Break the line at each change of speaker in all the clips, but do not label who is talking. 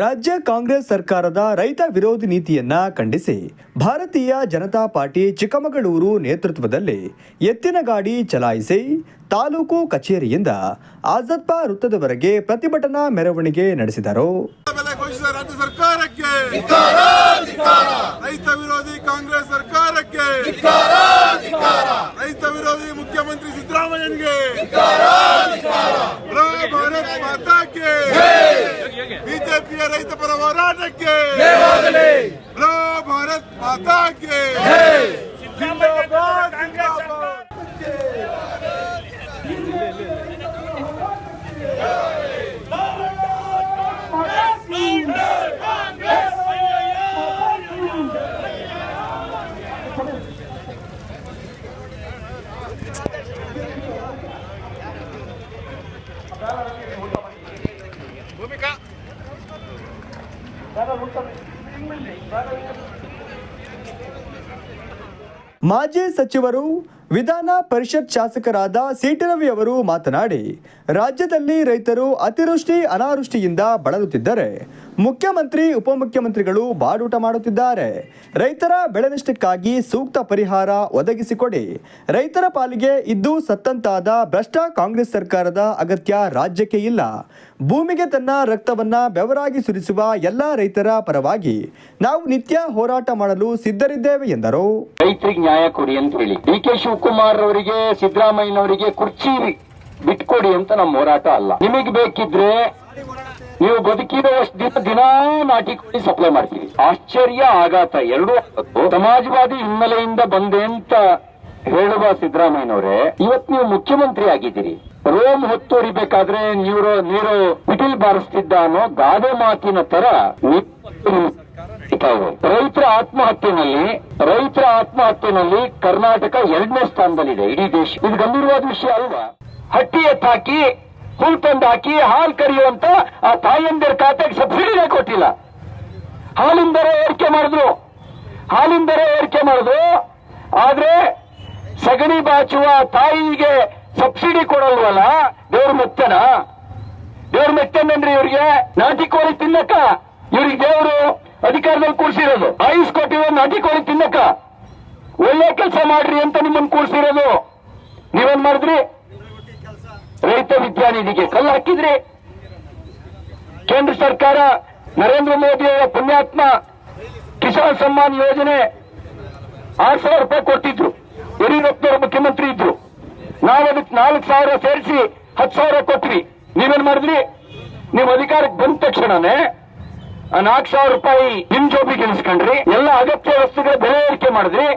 ರಾಜ್ಯ ಕಾಂಗ್ರೆಸ್ ಸರ್ಕಾರದ ರೈತ ವಿರೋಧಿ ನೀತಿಯನ್ನ ಖಂಡಿಸಿ ಭಾರತೀಯ ಜನತಾ ಪಾರ್ಟಿ ಚಿಕ್ಕಮಗಳೂರು ನೇತೃತ್ವದಲ್ಲಿ ಎತ್ತಿನ ಗಾಡಿ ಚಲಾಯಿಸಿ ತಾಲೂಕು ಕಚೇರಿಯಿಂದ ಆಜಾದ್ ವೃತ್ತದವರೆಗೆ ಪ್ರತಿಭಟನಾ ಮೆರವಣಿಗೆ ನಡೆಸಿದರು.
ರಾಜ್ಯ ಸರ್ಕಾರಕ್ಕೆ ರೈತ ವಿರೋಧಿ ಕಾಂಗ್ರೆಸ್ ಸರ್ಕಾರಕ್ಕೆ ರೈತ ವಿರೋಧಿ ಮುಖ್ಯಮಂತ್ರಿ ಸಿದ್ದರಾಮಯ್ಯನಿಗೆ ಭಾರತ್ ಮಾತಾಕ್ಕೆ ಬಿಜೆಪಿಯ ರೈತ ಪರ ಹೋರಾಟಕ್ಕೆ ಭಾರತ್ ಮಾತಾಕ್ಕೆ
ಮಾಜಿ ಸಚಿವರು ವಿಧಾನ ಪರಿಷತ್ ಶಾಸಕರಾದ ಸಿಟಿ ರವಿ ಅವರು ಮಾತನಾಡಿ, ರಾಜ್ಯದಲ್ಲಿ ರೈತರು ಅತಿವೃಷ್ಟಿ ಅನಾವೃಷ್ಟಿಯಿಂದ ಬಳಲುತ್ತಿದ್ದರೆ ಮುಖ್ಯಮಂತ್ರಿ ಉಪಮುಖ್ಯಮಂತ್ರಿಗಳು ಬಾಡೂಟ ಮಾಡುತ್ತಿದ್ದಾರೆ. ರೈತರ ಬೆಳೆ ನಷ್ಟಕ್ಕಾಗಿ ಸೂಕ್ತ ಪರಿಹಾರ ಒದಗಿಸಿಕೊಡಿ. ರೈತರ ಪಾಲಿಗೆ ಇದ್ದು ಸತ್ತಂತಾದ ಭ್ರಷ್ಟ ಕಾಂಗ್ರೆಸ್ ಸರ್ಕಾರದ ಅಗತ್ಯ ರಾಜ್ಯಕ್ಕೆ ಇಲ್ಲ. ಭೂಮಿಗೆ ತನ್ನ ರಕ್ತವನ್ನ ಬೆವರಾಗಿ ಸುರಿಸುವ ಎಲ್ಲ ರೈತರ ಪರವಾಗಿ ನಾವು ನಿತ್ಯ ಹೋರಾಟ ಮಾಡಲು ಸಿದ್ಧರಿದ್ದೇವೆ ಎಂದರು.
ರೈತರಿಗೆ ನ್ಯಾಯ ಕೊಡಿ ಅಂತ ಹೇಳಿ ಡಿ.ಕೆ. ಶಿವಕುಮಾರ್ ಅವರಿಗೆ, ಸಿದ್ದರಾಮಯ್ಯನವರಿಗೆ ಕುರ್ಚಿ ಬಿಟ್ಕೊಡಿ ಅಂತ ನಮ್ಮ ಹೋರಾಟ ಅಲ್ಲ. ನಿಮಗೆ ಬೇಕಿದ್ರೆ ನೀವು ಬದುಕಿರುವಷ್ಟು ದಿನ ನಾಟಿ ಕೋಳಿ ಸಪ್ಲೈ ಮಾಡ್ತೀವಿ. ಆಶ್ಚರ್ಯ, ಆಘಾತ ಎರಡೂ ಸಮಾಜವಾದಿ ಹಿನ್ನೆಲೆಯಿಂದ ಬಂದೆ ಅಂತ ಹೇಳುವ ಸಿದ್ದರಾಮಯ್ಯನವರೇ, ಇವತ್ತು ನೀವು ಮುಖ್ಯಮಂತ್ರಿ ಆಗಿದ್ದೀರಿ. ರೋಮ್ ಹೊತ್ತುರಿಬೇಕಾದ್ರೆ ನೀರು ಪಿಟೀಲ್ ಬಾರಿಸ್ತಿದ್ದ ಅನ್ನೋ ಗಾದೆ ಮಾತಿನ ತರ ರೈತರ ಆತ್ಮಹತ್ಯೆನಲ್ಲಿ ಕರ್ನಾಟಕ 2ನೇ ಸ್ಥಾನದಲ್ಲಿದೆ ಇಡೀ ದೇಶ. ಇದು ಗಂಭೀರವಾದ ವಿಷಯ ಅಲ್ವಾ? ಹಟ್ಟಿ ಎತ್ತಾಕಿ ಹುಲ್ ತಂದು ಹಾಕಿ ಹಾಲು ಕರೆಯುವಂತ ಆ ತಾಯಂದಿರ ಖಾತೆಗೆ ಸಬ್ಸಿಡಿನೇ ಕೊಟ್ಟಿಲ್ಲ. ಹಾಲಿನ ದರ ಏರಿಕೆ ಮಾಡಿದ್ರು. ಆದ್ರೆ ಸಗಣಿ ಬಾಚುವ ತಾಯಿಗೆ ಸಬ್ಸಿಡಿ ಕೊಡಲ್ವಲ್ಲ, ದೇವ್ರ ಮೆತ್ತನನ್ರಿ ಇವ್ರಿಗೆ. ನಾಟಿ ಕೋಳಿ ತಿನ್ನಕ ಇವ್ರಿಗೆ ದೇವರು ಅಧಿಕಾರದಲ್ಲಿ ಕೂರಿಸಿರೋದು. ಐಸ್ ಕೊಟ್ಟಿರೋ ನಾಟಿ ಕೋಳಿ ತಿನ್ನಕ ಒಳ್ಳೆ ಕೆಲಸ ಮಾಡ್ರಿ ಅಂತ ನಿಮ್ಮನ್ನು ಕೂರಿಸಿರೋದು. ನೀವೇನ್ ಮಾಡಿದ್ರಿ? ರೈತ ವಿದ್ಯಾನಿಧಿಗೆ ಕಲ್ಲು ಹಾಕಿದ್ರಿ. ಕೇಂದ್ರ ಸರ್ಕಾರ ನರೇಂದ್ರ ಮೋದಿ ಅವರ ಪುಣ್ಯಾತ್ಮ ಕಿಸಾನ್ ಸಮ್ಮಾನ್ ಯೋಜನೆ 6,000 ರೂಪಾಯಿ ಕೊಟ್ಟಿದ್ರು. ಯಡಿಯೂರಪ್ಪನವರು ಮುಖ್ಯಮಂತ್ರಿ ಇದ್ರು. ನಾವು ಅದಕ್ಕೆ 4,000 ಸೇರಿಸಿ 10,000 ಕೊಟ್ವಿ. ನೀವೇನ್ ಮಾಡಿದ್ರಿ? ನೀವು ಅಧಿಕಾರಕ್ಕೆ ಬಂದ ತಕ್ಷಣನೇ 4,000 ರೂಪಾಯಿ ನಿಮ್ ಜೋಬಿಗೆ ಇಳಿಸ್ಕೊಂಡ್ರಿ. ಎಲ್ಲ ಅಗತ್ಯ ವಸ್ತುಗಳ ಬೆಲೆ ಏರಿಕೆ ಮಾಡಿದ್ರಿ.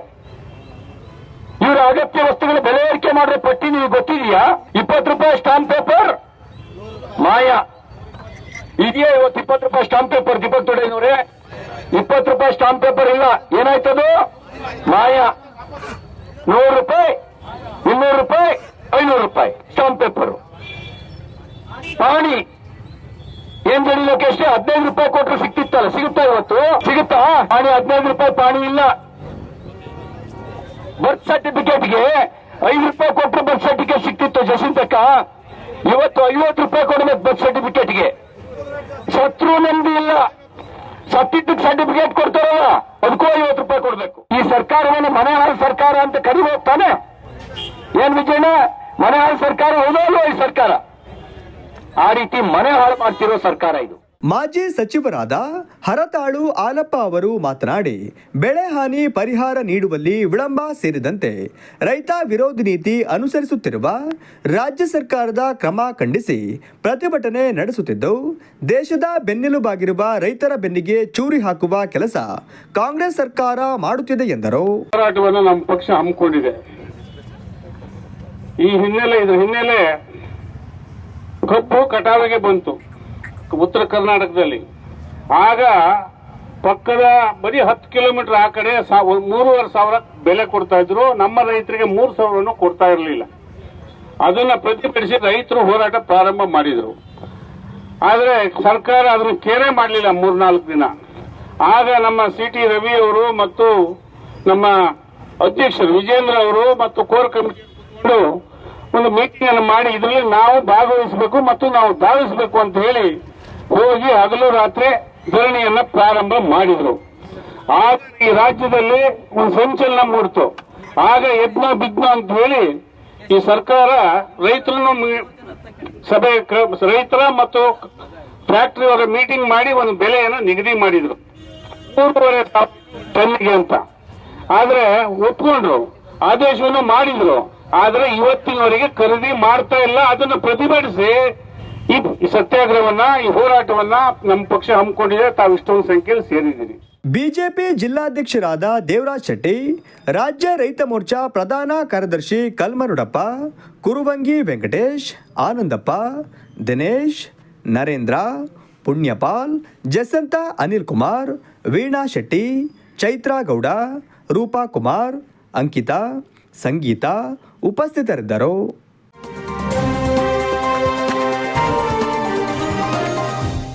ಇವರು ಅಗತ್ಯ ವಸ್ತುಗಳ ಬೆಲೆ ಏರಿಕೆ ಮಾಡಿದ್ರೆ ಪಟ್ಟಿ ನೀವು ಗೊತ್ತಿದೆಯಾ? 20 ರೂಪಾಯಿ ಸ್ಟಾಂಪ್ ಪೇಪರ್ ಮಾಯ ಇದೆಯಾ? ಇವತ್ತು 20 ರೂಪಾಯಿ ಸ್ಟಾಂಪ್ ಪೇಪರ್ ದೀಪಕ್ ತೊಡೆನವ್ರೆ, 20 ರೂಪಾಯಿ ಸ್ಟಾಂಪ್ ಪೇಪರ್ ಇಲ್ಲ. ಏನಾಯ್ತದು? ಮಾಯ. 100 ರೂಪಾಯಿ, 200 ರೂಪಾಯಿ, 500 ರೂಪಾಯಿ ಸ್ಟಾಂಪ್ ಪೇಪರ್. ಪಾಣಿ ಏನ್ ಜಡಿಲಕ್ಕೆ ಎಷ್ಟೇ 15 ರೂಪಾಯಿ ಕೊಟ್ಟರು ಸಿಗ್ತಿತ್ತಲ್ಲ, ಸಿಗುತ್ತಾ? ಇವತ್ತು ಸಿಗುತ್ತಾ ಪಾಣಿ? 15 ರೂಪಾಯಿ ಪಾಣಿ ಇಲ್ಲ. ಬರ್ತ್ ಸರ್ಟಿಫಿಕೇಟ್ಗೆ 5 ರೂಪಾಯಿ ಕೊಟ್ಟರು ಬರ್ತ್ ಸರ್ಟಿಫಿಕೇಟ್ ಸಿಗ್ತಿತ್ತು ಜಸಿಂತಕ್ಕ. ಇವತ್ತು 50 ರೂಪಾಯಿ ಕೊಡಬೇಕು ಬರ್ತ್ ಸರ್ಟಿಫಿಕೇಟ್ಗೆ. ಶತ್ರು ನೆಮ್ಮದಿ ಇಲ್ಲ. ಸತ್ತಿದ್ದಕ್ಕೆ ಸರ್ಟಿಫಿಕೇಟ್ ಕೊಡ್ತಾರಲ್ಲ, ಅದಕ್ಕೂ 50 ರೂಪಾಯಿ ಕೊಡ್ಬೇಕು. ಈ ಸರ್ಕಾರವನ್ನು ಮನೆ ಹಾಳು ಸರ್ಕಾರ ಅಂತ ಕರಿಬೇಕು ತಾನೆ? ಏನ್ ವಿಜಯಣ್ಣ, ಮನೆ ಹಾಳು ಸರ್ಕಾರ ಹೌದಲ್ವ ಈ ಸರ್ಕಾರ? ಆ ರೀತಿ ಮನೆ ಹಾಳು ಮಾಡ್ತಿರೋ ಸರ್ಕಾರ ಇದು.
ಮಾಜಿ ಸಚಿವರಾದ ಹರತಾಳು ಆಲಪ್ಪ ಅವರು ಮಾತನಾಡಿ, ಬೆಳೆ ಹಾನಿ ಪರಿಹಾರ ನೀಡುವಲ್ಲಿ ವಿಳಂಬ ಸೇರಿದಂತೆ ರೈತ ವಿರೋಧಿ ನೀತಿ ಅನುಸರಿಸುತ್ತಿರುವ ರಾಜ್ಯ ಸರ್ಕಾರದ ಕ್ರಮ ಖಂಡಿಸಿ ಪ್ರತಿಭಟನೆ ನಡೆಸುತ್ತಿದ್ದು, ದೇಶದ ಬೆನ್ನೆಲುಬಾಗಿರುವ ರೈತರ ಬೆನ್ನಿಗೆ ಚೂರಿ ಹಾಕುವ ಕೆಲಸ ಕಾಂಗ್ರೆಸ್ ಸರ್ಕಾರ ಮಾಡುತ್ತಿದೆ ಎಂದರು.
ಹೋರಾಟವನ್ನು ನಮ್ಮ ಪಕ್ಷ ಹಮ್ಮಿಕೊಂಡಿದೆ. ಇದ್ರ ಹಿನ್ನೆಲೆ ಕಬ್ಬು ಕಟಾವಿಗೆ ಬಂತು ಉತ್ತರ ಕರ್ನಾಟಕದಲ್ಲಿ. ಆಗ ಪಕ್ಕದ ಬರೀ 10 ಕಿಲೋಮೀಟರ್ ಆ ಕಡೆ 3,500 ಬೆಲೆ ಕೊಡ್ತಾ ಇದ್ರು. ನಮ್ಮ ರೈತರಿಗೆ 3,000 ಕೊಡ್ತಾ ಇರಲಿಲ್ಲ. ಅದನ್ನ ಪ್ರತಿಭಟಿಸಿ ರೈತರು ಹೋರಾಟ ಪ್ರಾರಂಭ ಮಾಡಿದ್ರು. ಆದ್ರೆ ಸರ್ಕಾರ ಅದನ್ನು ಕೇರೆ ಮಾಡಲಿಲ್ಲ 3-4 ದಿನ. ಆಗ ನಮ್ಮ ಸಿಟಿ ರವಿ ಅವರು ಮತ್ತು ನಮ್ಮ ಅಧ್ಯಕ್ಷರು ವಿಜೇಂದ್ರ ಅವರು ಮತ್ತು ಕೋರ್ ಕಮಿಟಿ ಒಂದು ಮೀಟಿಂಗ್ ಅನ್ನು ಮಾಡಿ ಇದರಲ್ಲಿ ನಾವು ಭಾಗವಹಿಸಬೇಕು ಮತ್ತು ನಾವು ಧಾವಿಸಬೇಕು ಅಂತ ಹೇಳಿ ಹೋಗಿ ಹಗಲು ರಾತ್ರಿ ಧರಣಿಯನ್ನ ಪ್ರಾರಂಭ ಮಾಡಿದ್ರು. ಆಗ ಈ ರಾಜ್ಯದಲ್ಲಿ ಒಂದು ಸಂಚಲನ ಮೂಡಿತು. ಆಗ ಯಜ್ಞ ಬಿಗ್ನ ಅಂತ ಹೇಳಿ ಈ ಸರ್ಕಾರ ರೈತರನ್ನು ಸಭೆ ರೈತರ ಮತ್ತು ಫ್ಯಾಕ್ಟರಿ ಅವರ ಮೀಟಿಂಗ್ ಮಾಡಿ ಒಂದು ಬೆಲೆಯನ್ನು ನಿಗದಿ ಮಾಡಿದ್ರು 3,500 ಟನ್ನಿಗೆ ಅಂತ. ಆದ್ರೆ ಒಪ್ಕೊಂಡ್ರು, ಆದೇಶವನ್ನು ಮಾಡಿದ್ರು. ಆದ್ರೆ ಇವತ್ತಿನವರೆಗೆ ಖರೀದಿ ಮಾಡ್ತಾ ಇಲ್ಲ. ಅದನ್ನು ಪ್ರತಿಭಟಿಸಿ ಈ ಸತ್ಯಾಗ್ರಹವನ್ನ, ಈ ಹೋರಾಟವನ್ನ ನಮ್ಮ ಪಕ್ಷ ಹಮ್ಮಿಕೊಂಡಿದೆ. ತಾವು ಇಷ್ಟೊಂದು ಸಂಖ್ಯೆಯಲ್ಲಿ ಸೇರಿದ್ದೀರಿ.
ಬಿಜೆಪಿ ಜಿಲ್ಲಾಧ್ಯಕ್ಷರಾದ ದೇವರಾಜ್ ಶೆಟ್ಟಿ, ರಾಜ್ಯ ರೈತ ಮೋರ್ಚಾ ಪ್ರಧಾನ ಕಾರ್ಯದರ್ಶಿ ಕಲ್ಮರುಡಪ್ಪ, ಕುರುವಂಗಿ ವೆಂಕಟೇಶ್, ಆನಂದಪ್ಪ, ದಿನೇಶ್, ನರೇಂದ್ರ, ಪುಣ್ಯಪಾಲ್, ಜಸಂತ ಅನಿಲ್ ಕುಮಾರ್, ವೀಣಾ ಶೆಟ್ಟಿ, ಚೈತ್ರಾ ಗೌಡ, ರೂಪಾ ಕುಮಾರ್, ಅಂಕಿತಾ, ಸಂಗೀತಾ ಉಪಸ್ಥಿತರಿದ್ದರು.